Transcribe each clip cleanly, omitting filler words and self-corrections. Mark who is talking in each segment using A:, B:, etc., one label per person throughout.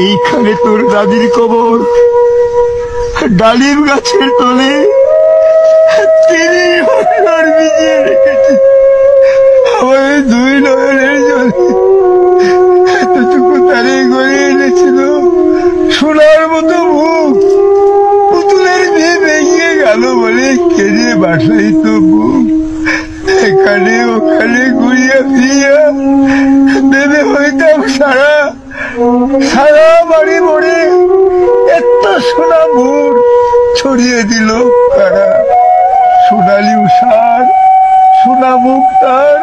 A: এইখানে তোর দাদির কবর, ডালিম গাছের তলে তিনি ঘর ভিজিয়ে রেখেছে। আমার দুই নয়নের জলে এতটুকু তারে গড়ে এনেছিল সোনার মতো মুখ, পুতুলের মেয়ে ভেঙে গেল বলে কেঁদে বাসাইত বুক। এখানে ওখানে ঘুরিয়া ফিরিয়া ভেবে হইতাম সারা সারা বাড়ি মরে এত সোনা মুর ছড়িয়ে দিল কারা। সোনালি উষার সোনা মুখ তার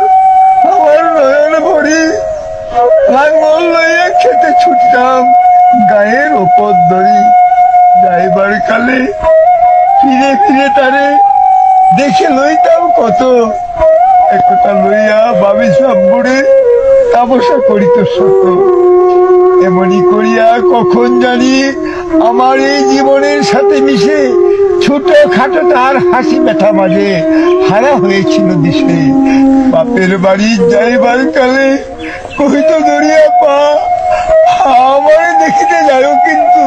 A: আমার নয়ন ভরে, লাঙ্গল লইয়া খেতে ছুটতাম গায়ের ওপর ধরি। যাইবার কালে ফিরে ফিরে তারে দেখে লইতাম কত, একটা লইয়া বাবি সব বুড়ে তামসা করিত শত। এমনি করিয়া কখন জানি আমার এই জীবনের সাথে মিশে ছোট খাটো তার হাসি ব্যথা মাঝে হারা হয়েছিল দিশে। বাপের বাড়ি যাইবার কালে কহিত দরিয়া পা, আমার দেখিতে যাও কিন্তু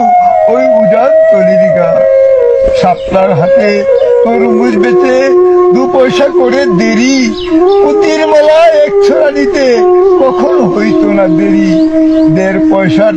A: ওই উজান তলির গা। সাপলার হাতে তরমুজ বেচে 2 পয়সা করে দেরি, পুতির মেলা 1 ছড়া নিতে কখন হইতো না দেরি। 1.5 পয়সার